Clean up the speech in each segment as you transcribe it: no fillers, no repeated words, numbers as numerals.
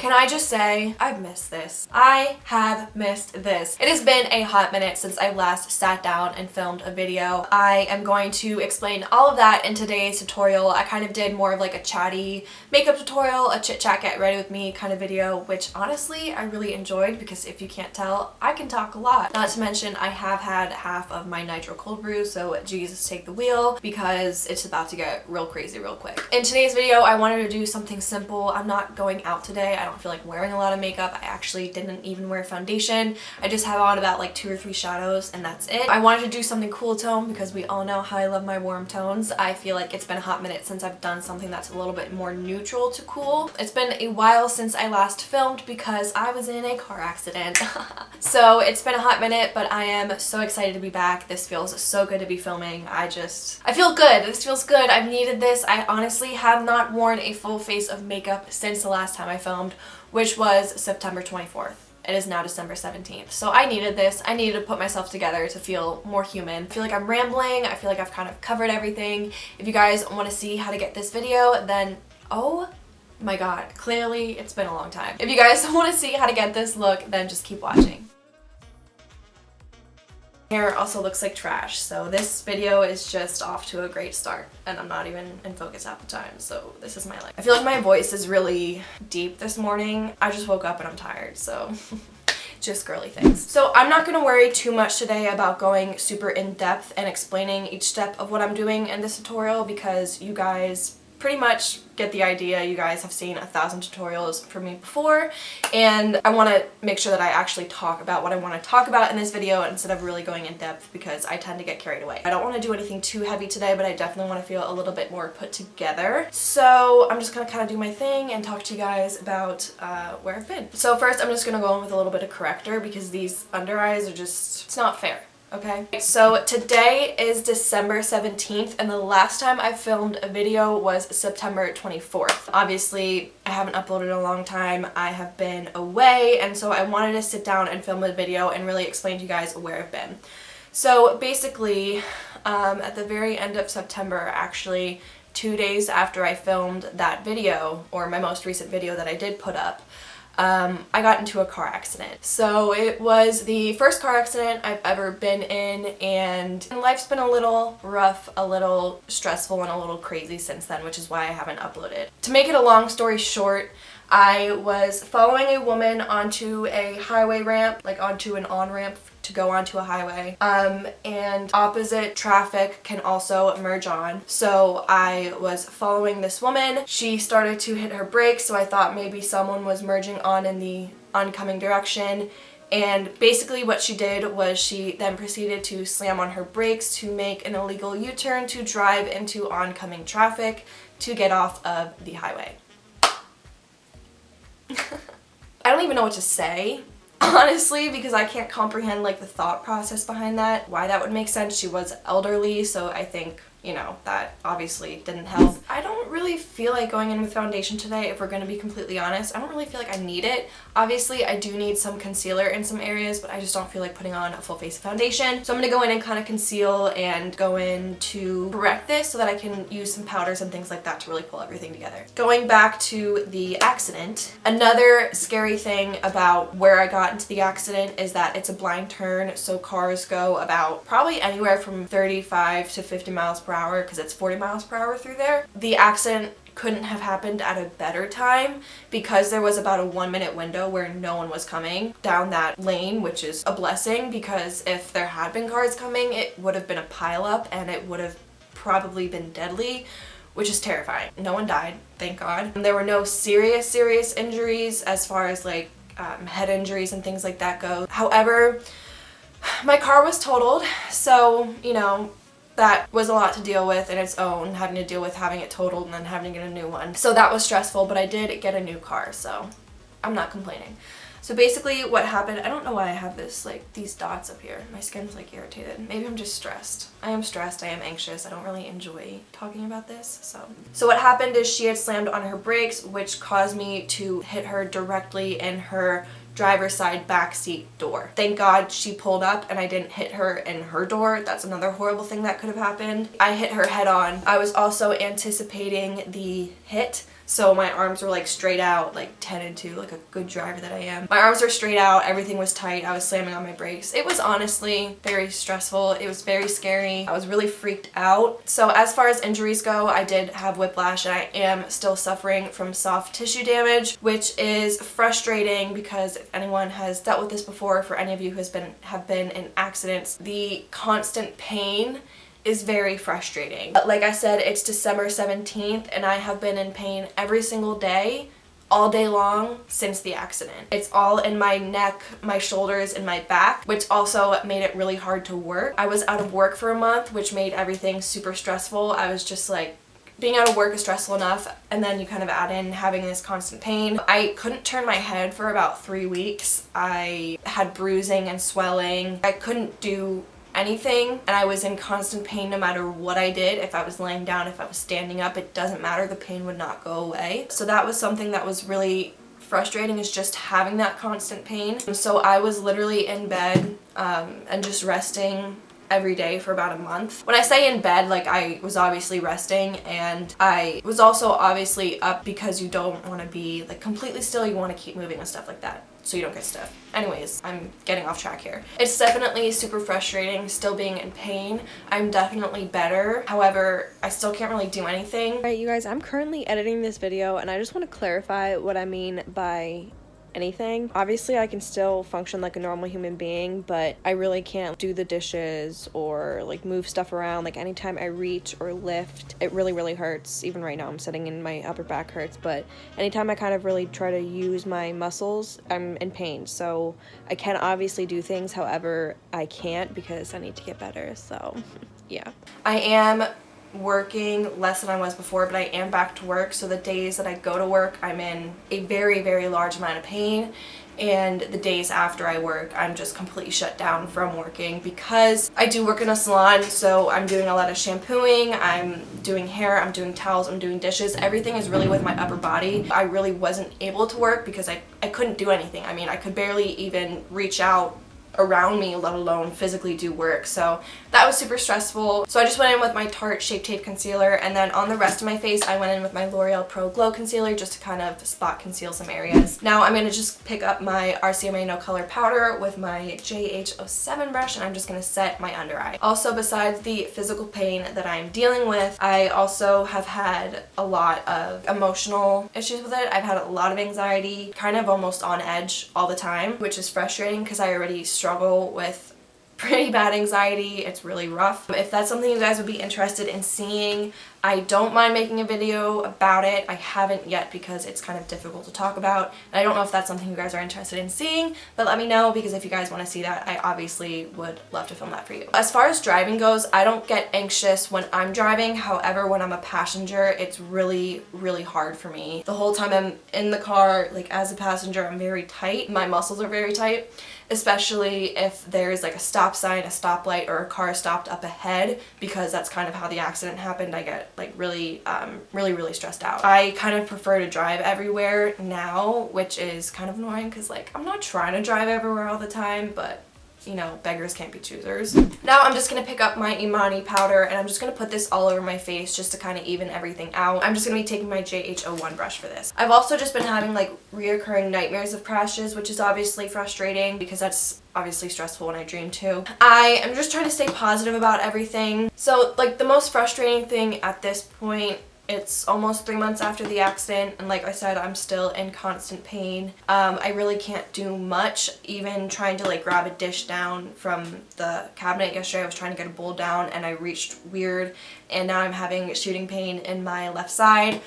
Can I just say, I've missed this. I have missed this. It has been a hot minute since I last sat down and filmed a video. I am going to explain all of that in today's tutorial. I kind of did more of like a chatty makeup tutorial, a chit chat get ready with me kind of video, which honestly I really enjoyed because if you can't tell, I can talk a lot. Not to mention I have had half of my nitro cold brew, so Jesus take the wheel because it's about to get real crazy real quick. In today's video, I wanted to do something simple. I'm not going out today. I don't feel like wearing a lot of makeup. I actually didn't even wear foundation. I just have on about like 2 or 3 shadows and that's it. I wanted to do something cool tone because we all know how I love my warm tones. I feel like it's been a hot minute since I've done something that's a little bit more neutral to cool. It's been a while since I last filmed because I was in a car accident. So it's been a hot minute, but I am so excited to be back. This feels so good to be filming. I feel good. This feels good. I've needed this. I honestly have not worn a full face of makeup since the last time I filmed, which was September 24th. It is now December 17th. So I needed this. I needed to put myself together to feel more human. I feel like I'm rambling. I feel like I've kind of covered everything. If you guys want to see how to get this video, then oh my god, clearly it's been a long time. If you guys want to see how to get this look, then just keep watching. Hair also looks like trash, so this video is just off to a great start and I'm not even in focus half the time, so this is my life. I feel like my voice is really deep this morning. I just woke up and I'm tired, so just girly things. So I'm not going to worry too much today about going super in depth and explaining each step of what I'm doing in this tutorial because you guys pretty much get the idea. You guys have seen 1,000 tutorials from me before, and I want to make sure that I actually talk about what I want to talk about in this video instead of really going in depth because I tend to get carried away. I don't want to do anything too heavy today, but I definitely want to feel a little bit more put together. So I'm just going to kind of do my thing and talk to you guys about where I've been. So first I'm just going to go in with a little bit of corrector because these under eyes are just, it's not fair. Okay, so today is December 17th and the last time I filmed a video was September 24th. Obviously, I haven't uploaded in a long time. I have been away and so I wanted to sit down and film a video and really explain to you guys where I've been. So basically, at the very end of September, actually 2 days after I filmed that video, or my most recent video that I did put up, I got into a car accident. So it was the first car accident I've ever been in and life's been a little rough, a little stressful, and a little crazy since then, which is why I haven't uploaded. To make it a long story short, I was following a woman onto a highway ramp, like onto an on-ramp to go onto a highway, and opposite traffic can also merge on. So I was following this woman. She started to hit her brakes, so I thought maybe someone was merging on in the oncoming direction. And basically what she did was she then proceeded to slam on her brakes to make an illegal U-turn to drive into oncoming traffic to get off of the highway. I don't even know what to say, honestly, because I can't comprehend like the thought process behind that, why that would make sense. She was elderly, so I think, you know, that obviously didn't help. I don't really feel like going in with foundation today, if we're going to be completely honest. I don't really feel like I need it. Obviously, I do need some concealer in some areas, but I just don't feel like putting on a full face of foundation. So I'm going to go in and kind of conceal and go in to correct this so that I can use some powders and things like that to really pull everything together. Going back to the accident, another scary thing about where I got into the accident is that it's a blind turn, so cars go about probably anywhere from 35 to 50 miles per hour because it's 40 miles per hour through there. The accident couldn't have happened at a better time because there was about a 1-minute window where no one was coming down that lane, which is a blessing because if there had been cars coming, it would have been a pileup and it would have probably been deadly, which is terrifying. No one died, thank God. There were no serious injuries as far as like head injuries and things like that go. However, my car was totaled, so you know, that was a lot to deal with in its own, having to deal with having it totaled and then having to get a new one. So that was stressful, but I did get a new car, so I'm not complaining. So basically what happened, I don't know why I have this, like, these dots up here. My skin's like irritated. Maybe I'm just stressed. I am stressed, I am anxious. I don't really enjoy talking about this, So what happened is she had slammed on her brakes, which caused me to hit her directly in her driver's side backseat door. Thank God she pulled up and I didn't hit her in her door. That's another horrible thing that could have happened. I hit her head on. I was also anticipating the hit So my arms were like straight out, like 10 and 2, like a good driver that I am. My arms were straight out, everything was tight, I was slamming on my brakes. It was honestly very stressful, it was very scary, I was really freaked out. So as far as injuries go, I did have whiplash and I am still suffering from soft tissue damage, which is frustrating because if anyone has dealt with this before, for any of you who have been in accidents, the constant pain is very frustrating. But like I said, it's December 17th and I have been in pain every single day, all day long since the accident. It's all in my neck, my shoulders, and my back, which also made it really hard to work. I was out of work for a month, which made everything super stressful. I was just like, being out of work is stressful enough, and then you kind of add in having this constant pain. I couldn't turn my head for about 3 weeks. I had bruising and swelling. I couldn't do anything, and I was in constant pain no matter what I did. If I was laying down, if I was standing up, it doesn't matter, the pain would not go away. So that was something that was really frustrating, is just having that constant pain. So I was literally in bed and just resting every day for about a month. When I say in bed, like I was obviously resting and I was also obviously up because you don't want to be like completely still, you want to keep moving and stuff like that so you don't get stiff. Anyways, I'm getting off track here. It's definitely super frustrating still being in pain. I'm definitely better. However, I still can't really do anything. Alright you guys, I'm currently editing this video and I just want to clarify what I mean by anything. Obviously I can still function like a normal human being, but I really can't do the dishes or like move stuff around. Like anytime I reach or lift, it really hurts. Even right now I'm sitting in my upper back hurts, but anytime I kind of really try to use my muscles, I'm in pain. So I can obviously do things, however I can't because I need to get better. So yeah. I am working less than I was before, but I am back to work, so the days that I go to work I'm in a very large amount of pain, and the days after I work I'm just completely shut down from working because I do work in a salon. So I'm doing a lot of shampooing, I'm doing hair, I'm doing towels, I'm doing dishes. Everything is really with my upper body. I really wasn't able to work because I couldn't do anything. I mean, I could barely even reach out around me, let alone physically do work. So that was super stressful. So I just went in with my Tarte Shape Tape Concealer, and then on the rest of my face I went in with my L'Oreal Pro Glow Concealer just to kind of spot conceal some areas. Now I'm going to just pick up my RCMA No Color Powder with my JH07 brush, and I'm just going to set my under eye. Also, besides the physical pain that I'm dealing with, I also have had a lot of emotional issues with it. I've had a lot of anxiety, kind of almost on edge all the time, which is frustrating because I already struggle with pretty bad anxiety. It's really rough. If that's something you guys would be interested in seeing, I don't mind making a video about it. I haven't yet because it's kind of difficult to talk about, and I don't know if that's something you guys are interested in seeing, but let me know, because if you guys want to see that, I obviously would love to film that for you. As far as driving goes, I don't get anxious when I'm driving. However, when I'm a passenger, it's really hard for me. The whole time I'm in the car, like as a passenger, I'm very tight. My muscles are very tight, especially if there's like a stop sign, a stoplight, or a car stopped up ahead, because that's kind of how the accident happened. I get like really stressed out. I kind of prefer to drive everywhere now, which is kind of annoying because like I'm not trying to drive everywhere all the time, but you know, beggars can't be choosers. Now I'm just going to pick up my Emani powder and I'm just going to put this all over my face just to kind of even everything out. I'm just going to be taking my JH01 brush for this. I've also just been having like reoccurring nightmares of crashes, which is obviously frustrating because that's obviously stressful when I dream too. I am just trying to stay positive about everything. So like the most frustrating thing at this point, it's almost 3 months after the accident, and like I said, I'm still in constant pain. I really can't do much. Even trying to like grab a dish down from the cabinet yesterday, I was trying to get a bowl down and I reached weird, and now I'm having shooting pain in my left side.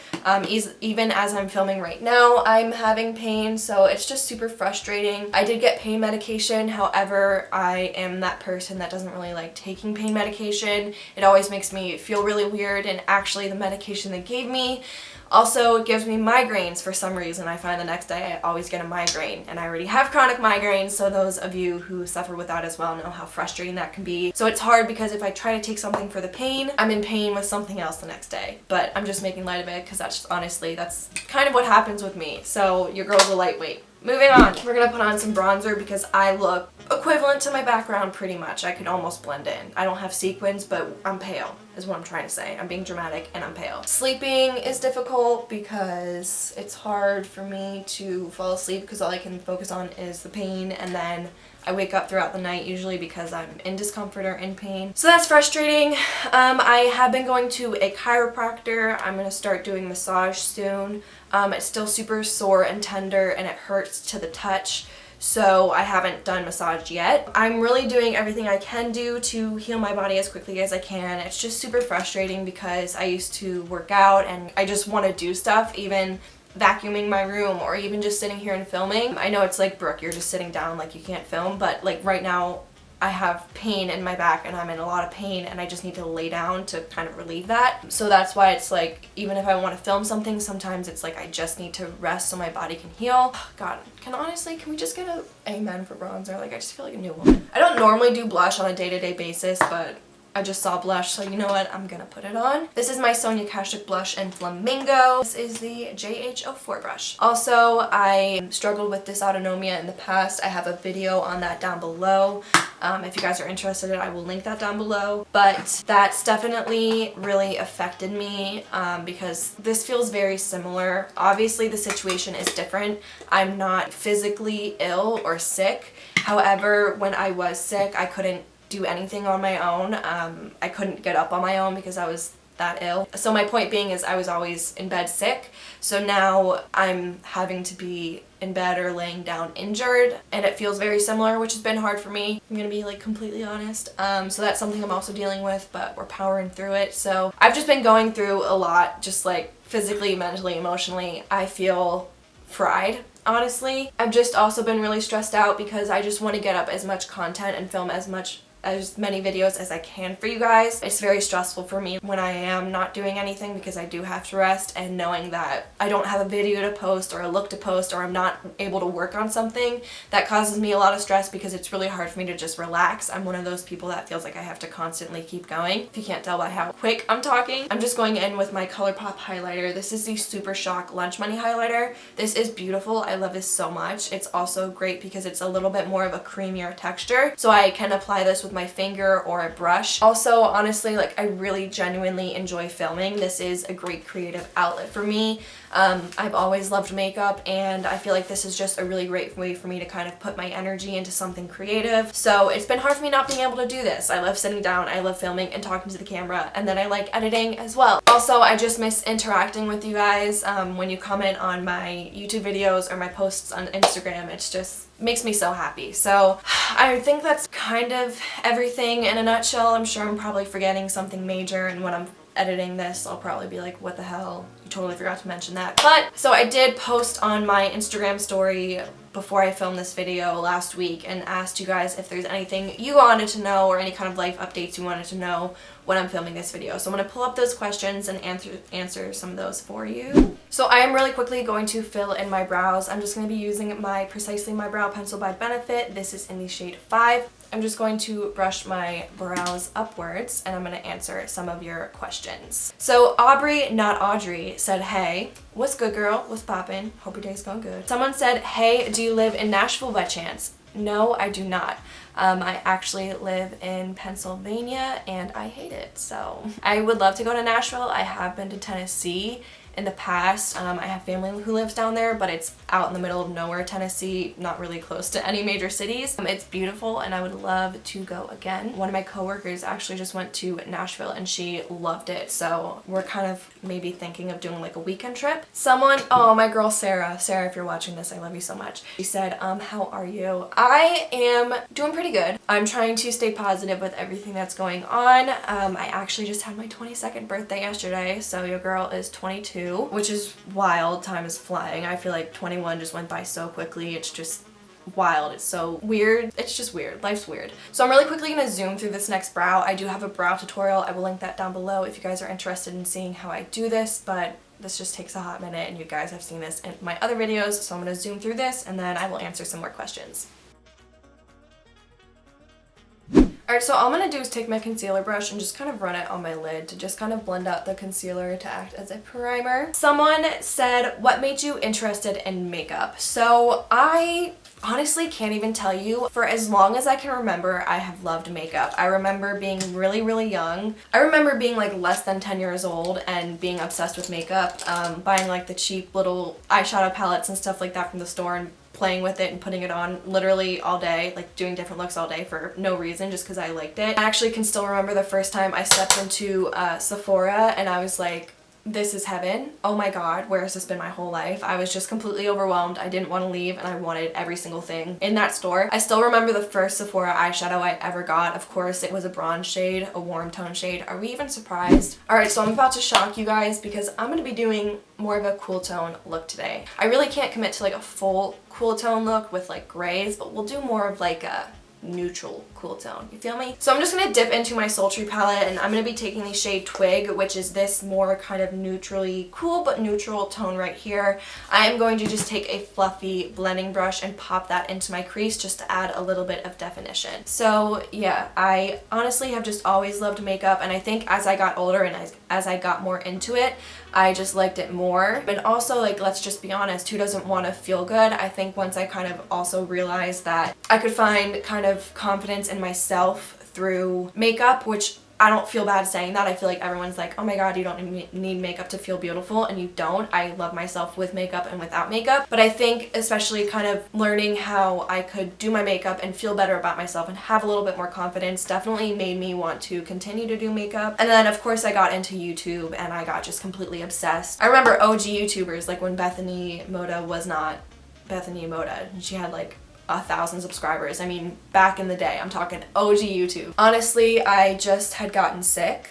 Even as I'm filming right now, I'm having pain, so it's just super frustrating. I did get pain medication, however, I am that person that doesn't really like taking pain medication. It always makes me feel really weird, and actually the medication they gave me also gives me migraines for some reason. I find the next day I always get a migraine, and I already have chronic migraines, so those of you who suffer with that as well know how frustrating that can be. So it's hard because if I try to take something for the pain, I'm in pain with something else the next day. But I'm just making light of it because that's just, honestly, that's kind of what happens with me. So your girl's a lightweight Moving on, we're gonna put on some bronzer because I look equivalent to my background pretty much. I could almost blend in. I don't have sequins, but I'm pale is what I'm trying to say. I'm being dramatic and I'm pale. Sleeping is difficult because it's hard for me to fall asleep because all I can focus on is the pain, and then I wake up throughout the night usually because I'm in discomfort or in pain. So that's frustrating. I have been going to a chiropractor. I'm gonna start doing massage soon. It's still super sore and tender and it hurts to the touch. So I haven't done massage yet. I'm really doing everything I can do to heal my body as quickly as I can. It's just super frustrating because I used to work out and I just want to do stuff, even vacuuming my room or even just sitting here and filming. I know it's like, Brooke, you're just sitting down, like you can't film, but like right now I have pain in my back and I'm in a lot of pain and I just need to lay down to kind of relieve that. So that's why it's like, even if I want to film something, sometimes it's like I just need to rest so my body can heal. God, can we just get a amen for bronzer? Like I just feel like a new woman. I don't normally do blush on a day-to-day basis, but I just saw blush, so you know what? I'm gonna put it on. This is my Sonia Kashuk blush in Flamingo. This is the JH04 brush. Also, I struggled with dysautonomia in the past. I have a video on that down below. If you guys are interested, I will link that down below. But that's definitely really affected me because this feels very similar. Obviously, the situation is different. I'm not physically ill or sick. However, when I was sick, I couldn't do anything on my own. I couldn't get up on my own because I was that ill. So my point being is I was always in bed sick. So now I'm having to be in bed or laying down injured, and it feels very similar, which has been hard for me. I'm gonna be like completely honest. So that's something I'm also dealing with, but we're powering through it. So I've just been going through a lot, just like physically, mentally, emotionally. I feel fried. Honestly, I've just also been really stressed out because I just want to get up as much content and film as many videos as I can for you guys. It's very stressful for me when I am not doing anything because I do have to rest, and knowing that I don't have a video to post or a look to post or I'm not able to work on something, that causes me a lot of stress because it's really hard for me to just relax. I'm one of those people that feels like I have to constantly keep going. If you can't tell by how quick I'm talking, I'm just going in with my ColourPop highlighter. This is the Super Shock Lunch Money highlighter. This is beautiful. I love this so much. It's also great because it's a little bit more of a creamier texture, so I can apply this with my finger or a brush. Also, honestly, like I really genuinely enjoy filming. This is a great creative outlet for me. I've always loved makeup, and I feel like this is just a really great way for me to kind of put my energy into something creative. So it's been hard for me not being able to do this. I love sitting down, I love filming and talking to the camera, and then I like editing as well. Also, I just miss interacting with you guys. When you comment on my YouTube videos or my posts on Instagram, it's just makes me so happy. So I think that's kind of everything in a nutshell. I'm sure I'm probably forgetting something major, and when I'm editing this, I'll probably be like, what the hell? You totally forgot to mention that. But, so I did post on my Instagram story before I filmed this video last week and asked you guys if there's anything you wanted to know or any kind of life updates you wanted to know when I'm filming this video. So I'm going to pull up those questions and answer some of those for you. So I am really quickly going to fill in my brows. I'm just going to be using my Precisely My Brow Pencil by Benefit. This is in the shade 5. I'm just going to brush my brows upwards and I'm going to answer some of your questions. So Aubrey, not Audrey, said, hey, what's good girl? What's poppin'? Hope your day's going good. Someone said, hey, do you live in Nashville by chance? No, I do not. I actually live in Pennsylvania and I hate it. So I would love to go to Nashville. I have been to Tennessee in the past. I have family who lives down there, but it's out in the middle of nowhere, Tennessee, not really close to any major cities. It's beautiful and I would love to go again. One of my coworkers actually just went to Nashville and she loved it, so we're kind of maybe thinking of doing like a weekend trip. Someone, oh, my girl Sarah, if you're watching this, I love you so much. She said, how are you? I am doing pretty good. I'm trying to stay positive with everything that's going on. I actually just had my 22nd birthday yesterday, so your girl is 22. Which is wild. Time is flying. I feel like 21 just went by so quickly. It's just wild. It's so weird. It's just weird. Life's weird. So I'm really quickly going to zoom through this next brow. I do have a brow tutorial. I will link that down below if you guys are interested in seeing how I do this, but this just takes a hot minute and you guys have seen this in my other videos, so I'm going to zoom through this and then I will answer some more questions. Alright, so all I'm going to do is take my concealer brush and just kind of run it on my lid to just kind of blend out the concealer to act as a primer. Someone said, what made you interested in makeup? So I honestly can't even tell you. For as long as I can remember, I have loved makeup. I remember being really, really young. I remember being like less than 10 years old and being obsessed with makeup, buying like the cheap little eyeshadow palettes and stuff like that from the store and playing with it and putting it on literally all day, like doing different looks all day for no reason, just because I liked it. I actually can still remember the first time I stepped into Sephora and I was like, this is heaven. Oh my god, where has this been my whole life? I was just completely overwhelmed. I didn't want to leave and I wanted every single thing in that store. I still remember the first Sephora eyeshadow I ever got. Of course, it was a bronze shade, a warm tone shade. Are we even surprised? Alright, so I'm about to shock you guys because I'm going to be doing more of a cool tone look today. I really can't commit to like a full cool tone look with like grays, but we'll do more of like a neutral cool tone. You feel me? So I'm just going to dip into my Sultry palette and I'm going to be taking the shade Twig, which is this more kind of neutrally cool but neutral tone right here. I am going to just take a fluffy blending brush and pop that into my crease just to add a little bit of definition. So yeah, I honestly have just always loved makeup, and I think as I got older and as I got more into it, I just liked it more. And also, like, let's just be honest, who doesn't want to feel good? I think once I kind of also realized that I could find kind of confidence in myself through makeup, which I don't feel bad saying that. I feel like everyone's like, oh my god, you don't need makeup to feel beautiful, and you don't. I love myself with makeup and without makeup, but I think especially kind of learning how I could do my makeup and feel better about myself and have a little bit more confidence definitely made me want to continue to do makeup. And then of course I got into YouTube and I got just completely obsessed. I remember OG YouTubers, like when Bethany Moda was not Bethany Moda, and she had like 1,000 subscribers. I mean, back in the day, I'm talking OG YouTube. Honestly, I just had gotten sick,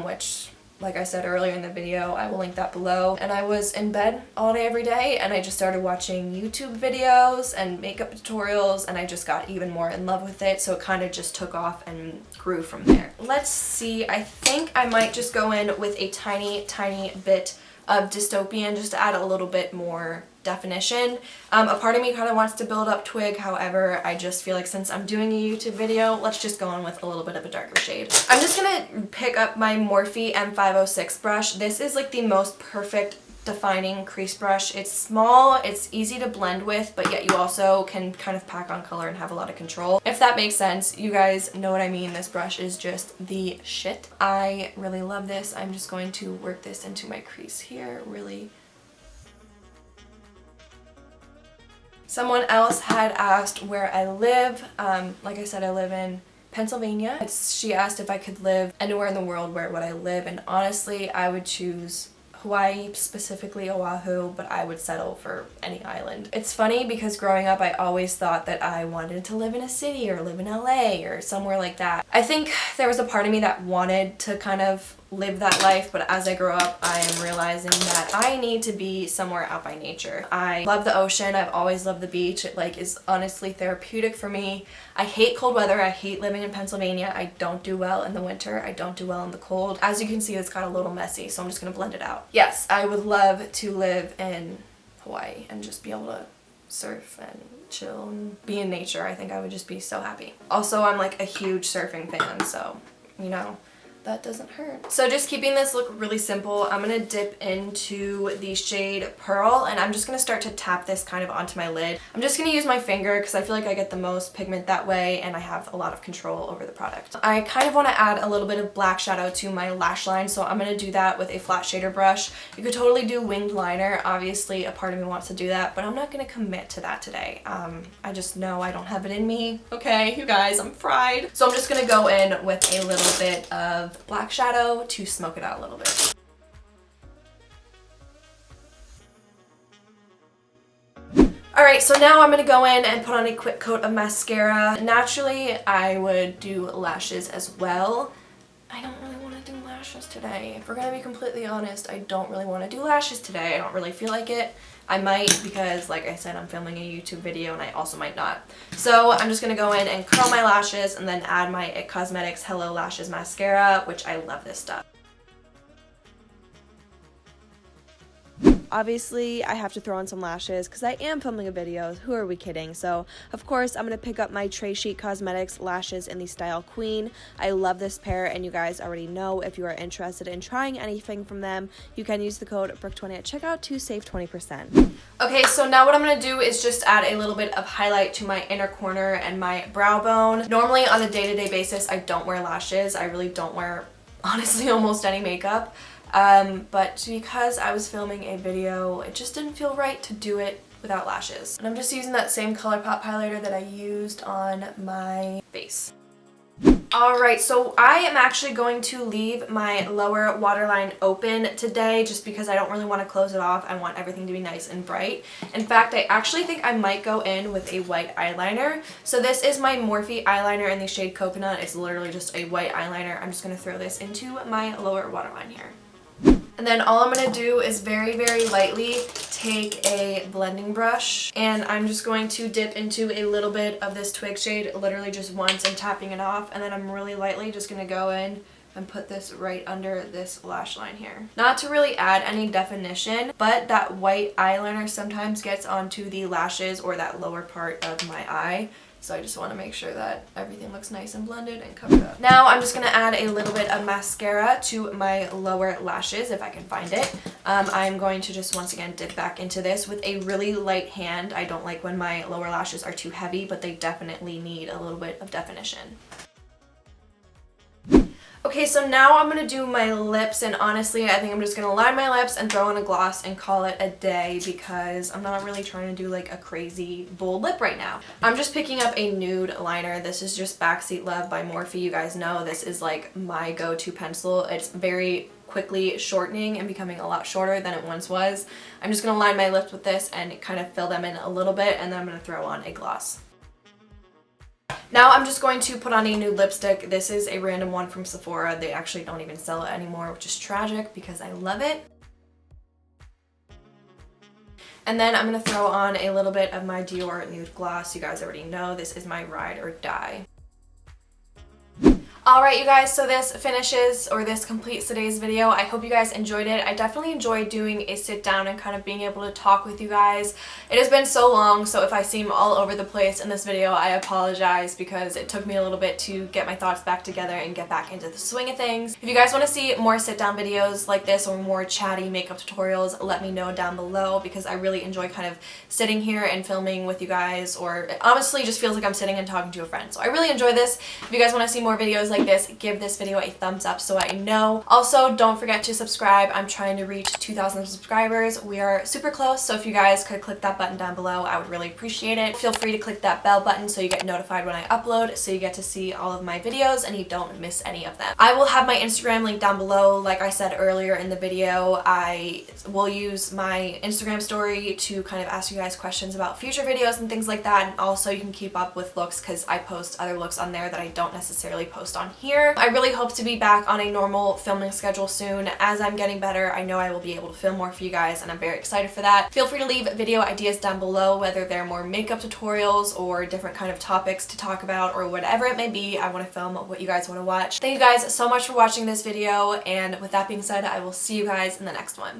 which, like I said earlier in the video, I will link that below. And I was in bed all day every day, and I just started watching YouTube videos and makeup tutorials, and I just got even more in love with it, so it kind of just took off and grew from there. Let's see, I think I might just go in with a tiny, tiny bit of dystopian just to add a little bit more definition. A part of me kind of wants to build up Twig, however, I just feel like since I'm doing a YouTube video, let's just go in with a little bit of a darker shade. I'm just gonna pick up my Morphe M506 brush. This is like the most perfect defining crease brush. It's small, it's easy to blend with, but yet you also can kind of pack on color and have a lot of control. If that makes sense, you guys know what I mean. This brush is just the shit. I really love this. I'm just going to work this into my crease here, really. Someone else had asked where I live. Like I said, I live in Pennsylvania. She asked if I could live anywhere in the world, where would I live? And honestly, I would choose Hawaii, specifically Oahu, but I would settle for any island. It's funny because growing up I always thought that I wanted to live in a city or live in LA or somewhere like that. I think there was a part of me that wanted to kind of live that life, but as I grow up I am realizing that I need to be somewhere out by nature. I love the ocean. I've always loved the beach. It like is honestly therapeutic for me. I hate cold weather. I hate living in Pennsylvania. I don't do well in the winter. I don't do well in the cold. As you can see, it's got a little messy, so I'm just gonna blend it out. Yes, I would love to live in Hawaii and just be able to surf and chill and be in nature. I think I would just be so happy. Also, I'm like a huge surfing fan, so you know, that doesn't hurt. So just keeping this look really simple, I'm gonna dip into the shade Pearl, and I'm just gonna start to tap this kind of onto my lid. I'm just gonna use my finger because I feel like I get the most pigment that way and I have a lot of control over the product. I kind of want to add a little bit of black shadow to my lash line, so I'm gonna do that with a flat shader brush. You could totally do winged liner. Obviously, a part of me wants to do that, but I'm not gonna commit to that today. I just know I don't have it in me. Okay, you guys, I'm fried. So I'm just gonna go in with a little bit of black shadow to smoke it out a little bit. Alright, so now I'm going to go in and put on a quick coat of mascara. Naturally, I would do lashes as well. I don't really want to do lashes today. If we're going to be completely honest, I don't really want to do lashes today. I don't really feel like it. I might because, like I said, I'm filming a YouTube video and I also might not. So I'm just going to go in and curl my lashes and then add my IT Cosmetics Hello Lashes Mascara, which I love this stuff. Obviously, I have to throw on some lashes because I am filming a video. Who are we kidding? So, of course, I'm going to pick up my Tray Sheet Cosmetics lashes in the style Queen. I love this pair, and you guys already know if you are interested in trying anything from them, you can use the code BROOK20 at checkout to save 20%. Okay, so now what I'm going to do is just add a little bit of highlight to my inner corner and my brow bone. Normally, on a day-to-day basis, I don't wear lashes. I really don't wear, honestly, almost any makeup. But because I was filming a video, it just didn't feel right to do it without lashes. And I'm just using that same ColourPop highlighter that I used on my face. Alright, so I am actually going to leave my lower waterline open today just because I don't really want to close it off. I want everything to be nice and bright. In fact, I actually think I might go in with a white eyeliner. So this is my Morphe eyeliner in the shade Coconut. It's literally just a white eyeliner. I'm just going to throw this into my lower waterline here. And then all I'm going to do is very, very lightly take a blending brush and I'm just going to dip into a little bit of this Twig shade, literally just once and tapping it off, and then I'm really lightly just going to go in and put this right under this lash line here. Not to really add any definition, but that white eyeliner sometimes gets onto the lashes or that lower part of my eye. So I just want to make sure that everything looks nice and blended and covered up. Now I'm just going to add a little bit of mascara to my lower lashes if I can find it. I'm going to just once again dip back into this with a really light hand. I don't like when my lower lashes are too heavy, but they definitely need a little bit of definition. Okay, so now I'm going to do my lips, and honestly, I think I'm just going to line my lips and throw on a gloss and call it a day because I'm not really trying to do like a crazy bold lip right now. I'm just picking up a nude liner. This is just Backseat Love by Morphe. You guys know this is like my go-to pencil. It's very quickly shortening and becoming a lot shorter than it once was. I'm just going to line my lips with this and kind of fill them in a little bit, and then I'm going to throw on a gloss. Now I'm just going to put on a nude lipstick. This is a random one from Sephora. They actually don't even sell it anymore, which is tragic because I love it. And then I'm going to throw on a little bit of my Dior nude gloss. You guys already know this is my ride or die. Alright you guys, so this completes today's video. I hope you guys enjoyed it. I definitely enjoyed doing a sit down and kind of being able to talk with you guys. It has been so long, so if I seem all over the place in this video, I apologize because it took me a little bit to get my thoughts back together and get back into the swing of things. If you guys want to see more sit down videos like this or more chatty makeup tutorials, let me know down below because I really enjoy kind of sitting here and filming with you guys, or it honestly just feels like I'm sitting and talking to a friend. So I really enjoy this. If you guys want to see more videos like this, give this video a thumbs up so I know. Also, don't forget to subscribe. I'm trying to reach 2,000 subscribers. We are super close, so if you guys could click that button down below, I would really appreciate it. Feel free to click that bell button so you get notified when I upload, so you get to see all of my videos and you don't miss any of them. I will have my Instagram link down below. Like I said earlier in the video, I will use my Instagram story to kind of ask you guys questions about future videos and things like that, and also you can keep up with looks because I post other looks on there that I don't necessarily post on here. I really hope to be back on a normal filming schedule soon. As I'm getting better, I know I will be able to film more for you guys, and I'm very excited for that. Feel free to leave video ideas down below, whether they're more makeup tutorials or different kind of topics to talk about or whatever it may be. I want to film what you guys want to watch. Thank you guys so much for watching this video, and with that being said, I will see you guys in the next one.